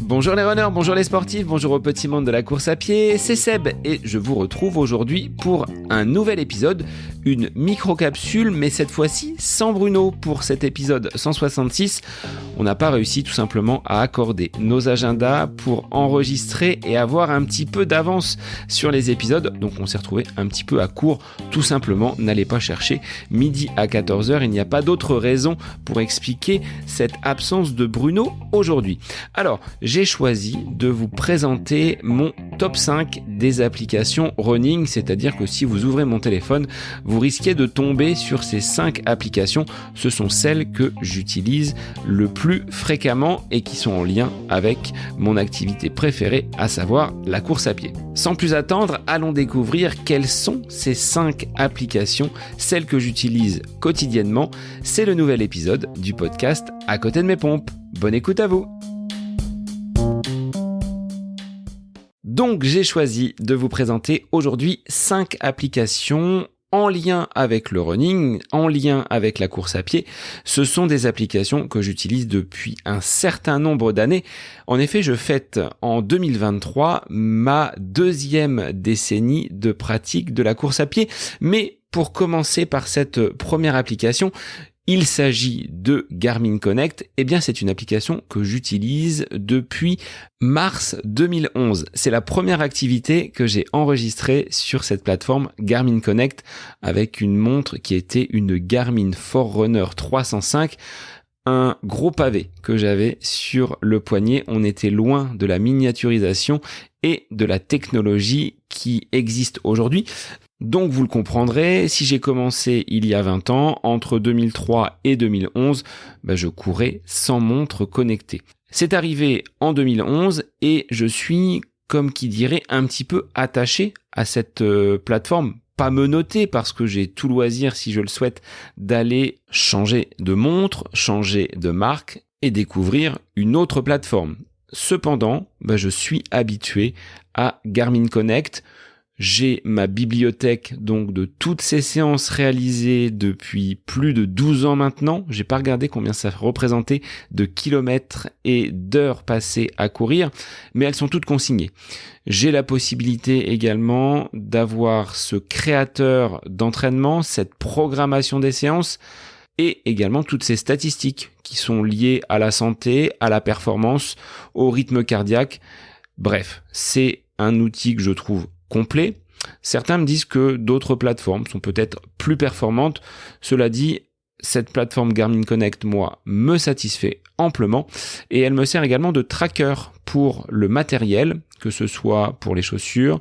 Bonjour les runners, bonjour les sportifs, bonjour au petit monde de la course à pied, c'est Seb et je vous retrouve aujourd'hui pour un nouvel épisode, une micro-capsule mais cette fois-ci sans Bruno pour cet épisode 166. On n'a pas réussi tout simplement à accorder nos agendas pour enregistrer et avoir un petit peu d'avance sur les épisodes, donc on s'est retrouvé un petit peu à court, tout simplement n'allez pas chercher midi à 14h, il n'y a pas d'autre raison pour expliquer cette absence de Bruno aujourd'hui. Alors, j'ai choisi de vous présenter mon top 5 des applications running, c'est-à-dire que si vous ouvrez mon téléphone, vous risquez de tomber sur ces 5 applications. Ce sont celles que j'utilise le plus fréquemment et qui sont en lien avec mon activité préférée, à savoir la course à pied. Sans plus attendre, allons découvrir quelles sont ces 5 applications, celles que j'utilise quotidiennement. C'est le nouvel épisode du podcast À côté de mes pompes. Bonne écoute à vous! Donc j'ai choisi de vous présenter aujourd'hui 5 applications en lien avec le running, en lien avec la course à pied. Ce sont des applications que j'utilise depuis un certain nombre d'années. En effet, je fête en 2023 ma 2e décennie de pratique de la course à pied. Mais pour commencer par cette première application, il s'agit de Garmin Connect. Eh bien, c'est une application que j'utilise depuis mars 2011. C'est la première activité que j'ai enregistrée sur cette plateforme Garmin Connect avec une montre qui était une Garmin Forerunner 305. Un gros pavé que j'avais sur le poignet. On était loin de la miniaturisation et de la technologie qui existe aujourd'hui. Donc vous le comprendrez, si j'ai commencé il y a 20 ans, entre 2003 et 2011, je courais sans montre connectée. C'est arrivé en 2011 et je suis, comme qui dirait, un petit peu attaché à cette plateforme. Pas menotté parce que j'ai tout loisir, si je le souhaite, d'aller changer de montre, changer de marque et découvrir une autre plateforme. Cependant, je suis habitué à Garmin Connect. J'ai ma bibliothèque donc de toutes ces séances réalisées depuis plus de 12 ans maintenant. J'ai pas regardé combien ça représentait de kilomètres et d'heures passées à courir, mais elles sont toutes consignées. J'ai la possibilité également d'avoir ce créateur d'entraînement, cette programmation des séances et également toutes ces statistiques qui sont liées à la santé, à la performance, au rythme cardiaque. Bref, c'est un outil que je trouve complet. Certains me disent que d'autres plateformes sont peut-être plus performantes. Cela dit, cette plateforme Garmin Connect, moi, me satisfait amplement et elle me sert également de tracker pour le matériel, que ce soit pour les chaussures,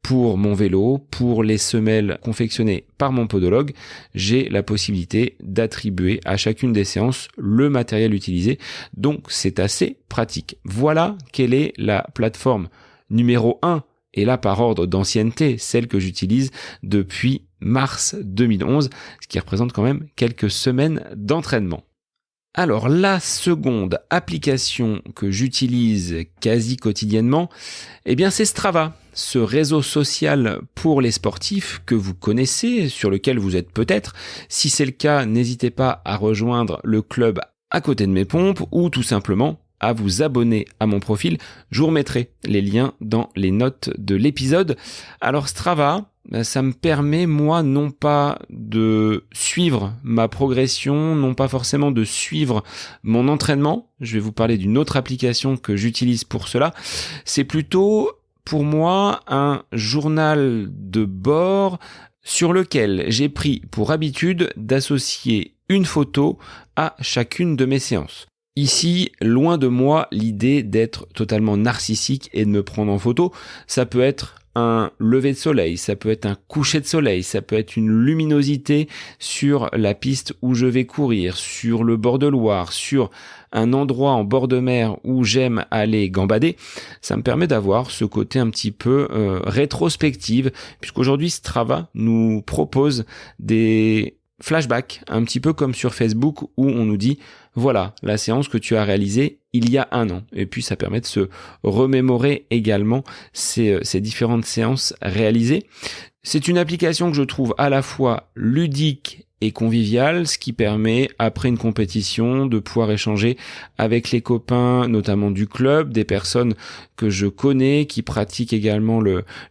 pour mon vélo, pour les semelles confectionnées par mon podologue. J'ai la possibilité d'attribuer à chacune des séances le matériel utilisé, donc c'est assez pratique. Voilà quelle est la plateforme numéro 1 et là par ordre d'ancienneté, celle que j'utilise depuis mars 2011, ce qui représente quand même quelques semaines d'entraînement. Alors la seconde application que j'utilise quasi quotidiennement, c'est Strava, ce réseau social pour les sportifs que vous connaissez, sur lequel vous êtes peut-être. Si c'est le cas, n'hésitez pas à rejoindre le club À côté de mes pompes ou tout simplement à vous abonner à mon profil. Je vous remettrai les liens dans les notes de l'épisode. Alors Strava, ça me permet moi non pas de suivre ma progression, non pas forcément de suivre mon entraînement. Je vais vous parler d'une autre application que j'utilise pour cela. C'est plutôt pour moi un journal de bord sur lequel j'ai pris pour habitude d'associer une photo à chacune de mes séances. Ici, loin de moi l'idée d'être totalement narcissique et de me prendre en photo. Ça peut être un lever de soleil, ça peut être un coucher de soleil, ça peut être une luminosité sur la piste où je vais courir, sur le bord de Loire, sur un endroit en bord de mer où j'aime aller gambader. Ça me permet d'avoir ce côté un petit peu rétrospective, puisqu'aujourd'hui Strava nous propose des flashbacks, un petit peu comme sur Facebook où on nous dit voilà la séance que tu as réalisée il y a un an. Et puis ça permet de se remémorer également ces différentes séances réalisées. C'est une application que je trouve à la fois ludique et convivial, ce qui permet, après une compétition, de pouvoir échanger avec les copains, notamment du club, des personnes que je connais, qui pratiquent également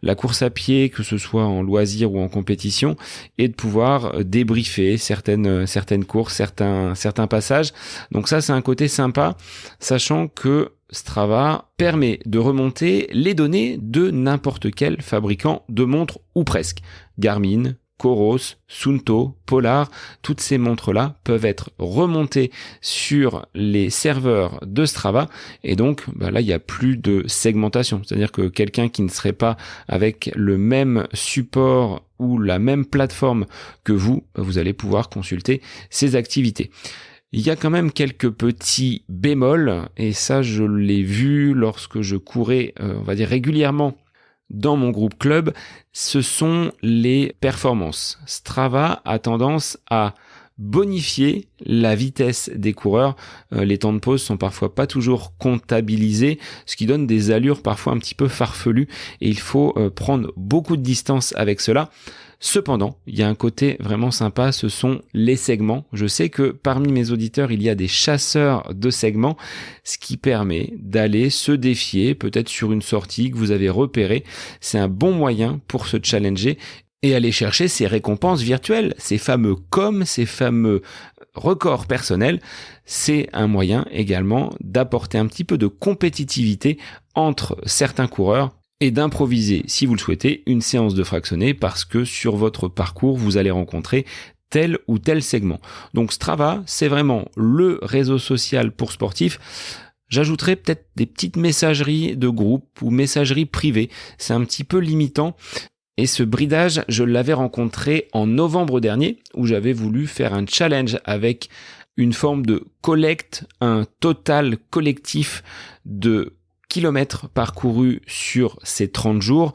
la course à pied, que ce soit en loisir ou en compétition, et de pouvoir débriefer certaines courses, certains passages. Donc ça, c'est un côté sympa, sachant que Strava permet de remonter les données de n'importe quel fabricant de montres ou presque. Garmin, Coros, Suunto, Polar, toutes ces montres-là peuvent être remontées sur les serveurs de Strava et donc là il n'y a plus de segmentation, c'est-à-dire que quelqu'un qui ne serait pas avec le même support ou la même plateforme que vous, vous allez pouvoir consulter ses activités. Il y a quand même quelques petits bémols, et ça je l'ai vu lorsque je courais, on va dire régulièrement dans mon groupe club, ce sont les performances. Strava a tendance à bonifier la vitesse des coureurs. Les temps de pause sont parfois pas toujours comptabilisés, ce qui donne des allures parfois un petit peu farfelues, et il faut prendre beaucoup de distance avec cela. Cependant, il y a un côté vraiment sympa, ce sont les segments. Je sais que parmi mes auditeurs, il y a des chasseurs de segments, ce qui permet d'aller se défier, peut-être sur une sortie que vous avez repérée. C'est un bon moyen pour se challenger et aller chercher ces récompenses virtuelles, ces fameux coms, ces fameux records personnels. C'est un moyen également d'apporter un petit peu de compétitivité entre certains coureurs et d'improviser, si vous le souhaitez, une séance de fractionné parce que sur votre parcours, vous allez rencontrer tel ou tel segment. Donc Strava, c'est vraiment le réseau social pour sportifs. J'ajouterai peut-être des petites messageries de groupe ou messageries privées. C'est un petit peu limitant. Et ce bridage, je l'avais rencontré en novembre dernier, où j'avais voulu faire un challenge avec une forme de collecte, un total collectif de kilomètres parcourus sur ces 30 jours.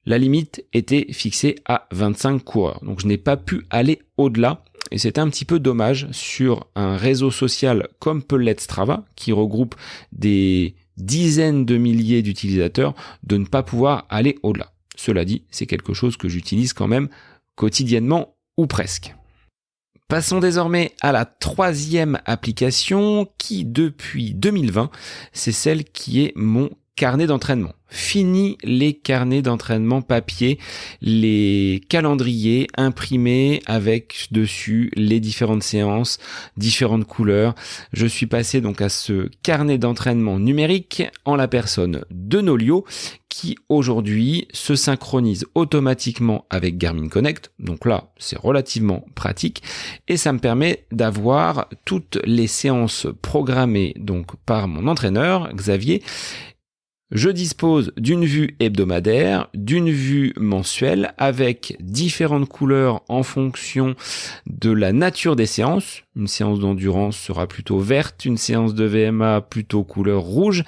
La limite était fixée à 25 coureurs. Donc je n'ai pas pu aller au-delà. Et c'était un petit peu dommage sur un réseau social comme peut l'être Strava, qui regroupe des dizaines de milliers d'utilisateurs, de ne pas pouvoir aller au-delà. Cela dit, c'est quelque chose que j'utilise quand même quotidiennement ou presque. Passons désormais à la troisième application qui, depuis 2020, c'est celle qui est mon carnet d'entraînement. Fini les carnets d'entraînement papier, les calendriers imprimés avec dessus les différentes séances, différentes couleurs. Je suis passé donc à ce carnet d'entraînement numérique en la personne de Nolio qui aujourd'hui se synchronise automatiquement avec Garmin Connect. Donc là, c'est relativement pratique et ça me permet d'avoir toutes les séances programmées donc par mon entraîneur Xavier. Je dispose d'une vue hebdomadaire, d'une vue mensuelle avec différentes couleurs en fonction de la nature des séances. Une séance d'endurance sera plutôt verte, une séance de VMA plutôt couleur rouge.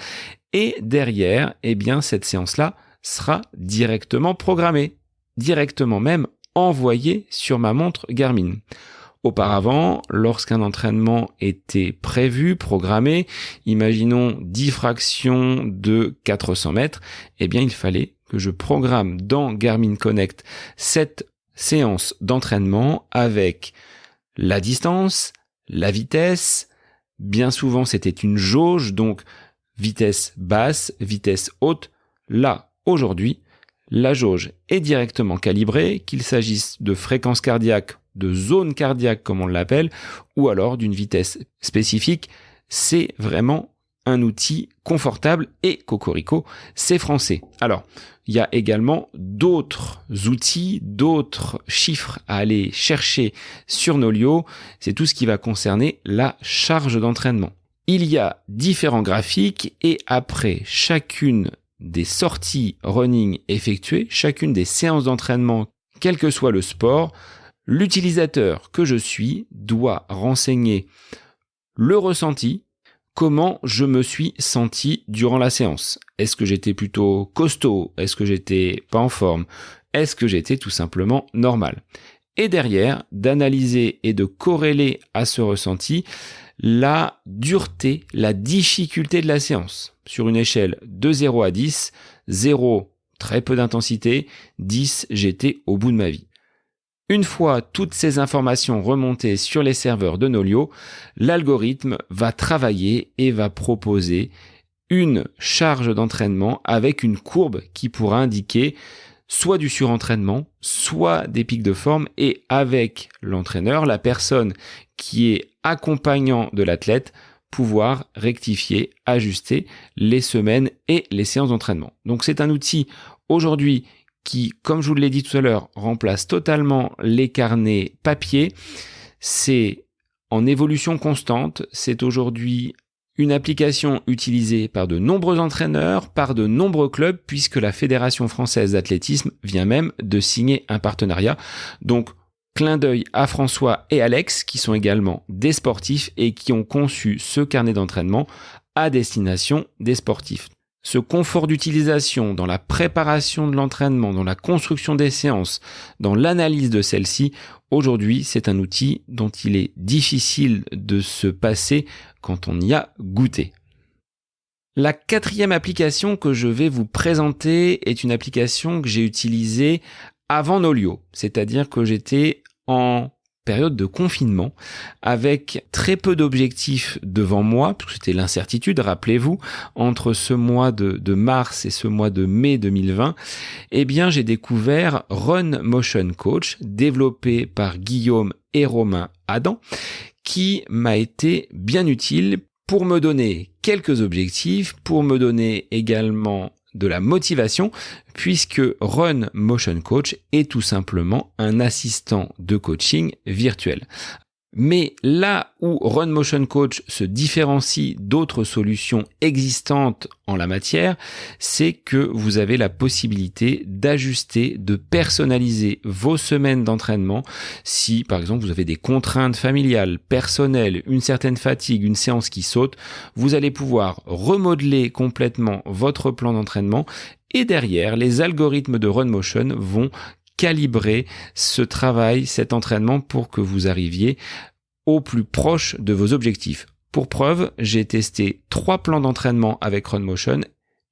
Et derrière, cette séance-là sera directement programmée, directement même envoyée sur ma montre Garmin. Auparavant, lorsqu'un entraînement était prévu, programmé, imaginons 10 fractions de 400 mètres, il fallait que je programme dans Garmin Connect cette séance d'entraînement avec la distance, la vitesse. Bien souvent, c'était une jauge, donc vitesse basse, vitesse haute. Là, aujourd'hui, la jauge est directement calibrée, qu'il s'agisse de fréquence cardiaque, de zone cardiaque comme on l'appelle, ou alors d'une vitesse spécifique. C'est vraiment un outil confortable et cocorico, c'est français. Alors, il y a également d'autres outils, d'autres chiffres à aller chercher sur Nolio. C'est tout ce qui va concerner la charge d'entraînement. Il y a différents graphiques et après chacune des sorties running effectuées, chacune des séances d'entraînement, quel que soit le sport, l'utilisateur que je suis doit renseigner le ressenti, comment je me suis senti durant la séance. Est-ce que j'étais plutôt costaud? Est-ce que j'étais pas en forme? Est-ce que j'étais tout simplement normal? Et derrière, d'analyser et de corréler à ce ressenti la dureté, la difficulté de la séance. Sur une échelle de 0 à 10, 0, très peu d'intensité, 10, j'étais au bout de ma vie. Une fois toutes ces informations remontées sur les serveurs de Nolio, l'algorithme va travailler et va proposer une charge d'entraînement avec une courbe qui pourra indiquer soit du surentraînement, soit des pics de forme, et avec l'entraîneur, la personne qui est accompagnant de l'athlète, pouvoir rectifier, ajuster les semaines et les séances d'entraînement. Donc c'est un outil aujourd'hui qui, comme je vous l'ai dit tout à l'heure, remplace totalement les carnets papier. C'est en évolution constante, c'est aujourd'hui une application utilisée par de nombreux entraîneurs, par de nombreux clubs, puisque la Fédération française d'athlétisme vient même de signer un partenariat. Donc, clin d'œil à François et Alex, qui sont également des sportifs et qui ont conçu ce carnet d'entraînement à destination des sportifs. Ce confort d'utilisation dans la préparation de l'entraînement, dans la construction des séances, dans l'analyse de celles-ci, aujourd'hui, c'est un outil dont il est difficile de se passer quand on y a goûté. La 4e application que je vais vous présenter est une application que j'ai utilisée avant Nolio, c'est-à-dire que j'étais en période de confinement avec très peu d'objectifs devant moi, parce que c'était l'incertitude, rappelez-vous, entre ce mois de mars et ce mois de mai 2020, eh bien j'ai découvert Run Motion Coach, développé par Guillaume et Romain Adam, qui m'a été bien utile pour me donner quelques objectifs, pour me donner également de la motivation, puisque Run Motion Coach est tout simplement un assistant de coaching virtuel. Mais là où Run Motion Coach se différencie d'autres solutions existantes en la matière, c'est que vous avez la possibilité d'ajuster, de personnaliser vos semaines d'entraînement. Si par exemple vous avez des contraintes familiales, personnelles, une certaine fatigue, une séance qui saute, vous allez pouvoir remodeler complètement votre plan d'entraînement, et derrière, les algorithmes de Run Motion vont calibrer ce travail, cet entraînement pour que vous arriviez au plus proche de vos objectifs. Pour preuve, j'ai testé 3 plans d'entraînement avec Run Motion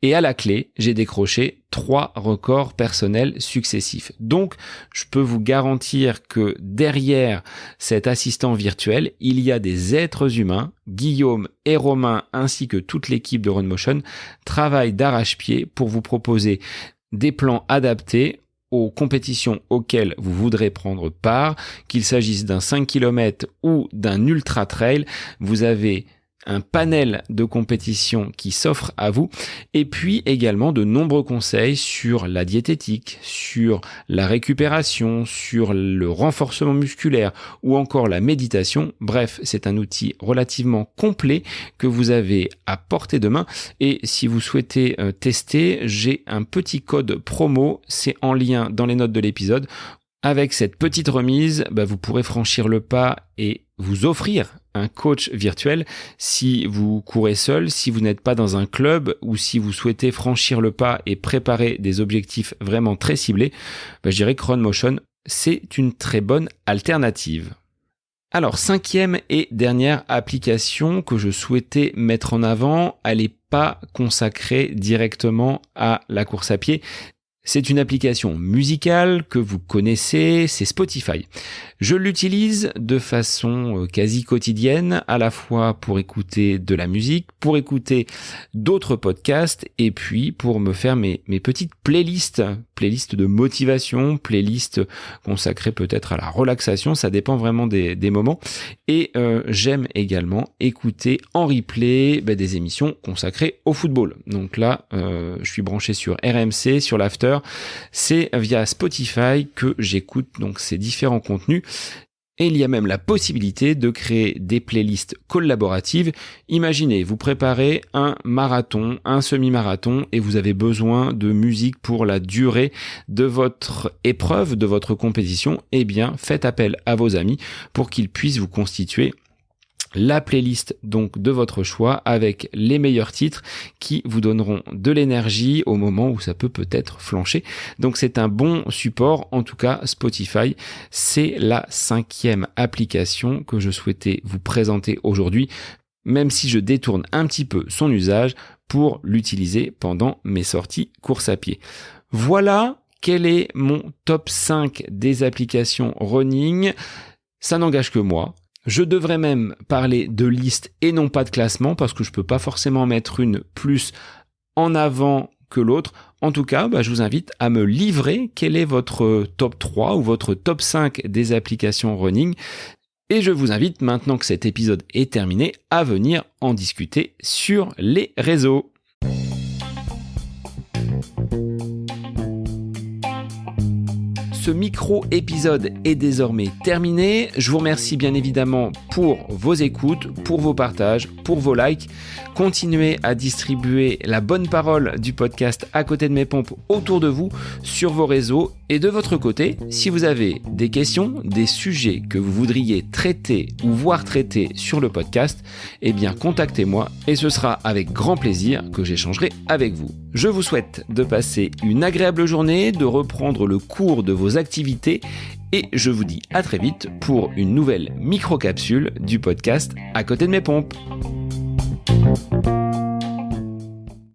et à la clé, j'ai décroché 3 records personnels successifs. Donc, je peux vous garantir que derrière cet assistant virtuel, il y a des êtres humains. Guillaume et Romain ainsi que toute l'équipe de Run Motion travaillent d'arrache-pied pour vous proposer des plans adaptés aux compétitions auxquelles vous voudrez prendre part, qu'il s'agisse d'un 5 km ou d'un ultra trail. Vous avez un panel de compétitions qui s'offre à vous, et puis également de nombreux conseils sur la diététique, sur la récupération, sur le renforcement musculaire ou encore la méditation. Bref, c'est un outil relativement complet que vous avez à portée de main, et si vous souhaitez tester, j'ai un petit code promo, c'est en lien dans les notes de l'épisode. Avec cette petite remise, vous pourrez franchir le pas et vous offrir un coach virtuel si vous courez seul, si vous n'êtes pas dans un club ou si vous souhaitez franchir le pas et préparer des objectifs vraiment très ciblés. Je dirais que Run Motion, c'est une très bonne alternative. Alors, 5e et dernière application que je souhaitais mettre en avant, elle n'est pas consacrée directement à la course à pied. C'est une application musicale que vous connaissez, c'est Spotify. Je l'utilise de façon quasi quotidienne, à la fois pour écouter de la musique, pour écouter d'autres podcasts et puis pour me faire mes petites playlists de motivation, playlists consacrées peut-être à la relaxation, ça dépend vraiment des moments. Et j'aime également écouter en replay des émissions consacrées au football. Donc là, je suis branché sur RMC, sur l'After. C'est via Spotify que j'écoute donc ces différents contenus. Et il y a même la possibilité de créer des playlists collaboratives. Imaginez, vous préparez un marathon, un semi-marathon et vous avez besoin de musique pour la durée de votre épreuve, de votre compétition. Eh bien, faites appel à vos amis pour qu'ils puissent vous constituer la playlist donc de votre choix avec les meilleurs titres qui vous donneront de l'énergie au moment où ça peut-être flancher. Donc c'est un bon support, en tout cas Spotify, c'est la 5e application que je souhaitais vous présenter aujourd'hui, même si je détourne un petit peu son usage pour l'utiliser pendant mes sorties course à pied. Voilà quel est mon top 5 des applications running. Ça n'engage que moi. Je devrais même parler de liste et non pas de classement parce que je peux pas forcément mettre une plus en avant que l'autre. En tout cas, je vous invite à me livrer quel est votre top 3 ou votre top 5 des applications running. Et je vous invite, maintenant que cet épisode est terminé, à venir en discuter sur les réseaux. Ce micro-épisode est désormais terminé. Je vous remercie bien évidemment pour vos écoutes, pour vos partages, pour vos likes. Continuez à distribuer la bonne parole du podcast À côté de mes pompes autour de vous, sur vos réseaux. Et de votre côté, si vous avez des questions, des sujets que vous voudriez traiter ou voir traiter sur le podcast, eh bien contactez-moi et ce sera avec grand plaisir que j'échangerai avec vous. Je vous souhaite de passer une agréable journée, de reprendre le cours de vos activités et je vous dis à très vite pour une nouvelle micro-capsule du podcast À côté de mes pompes.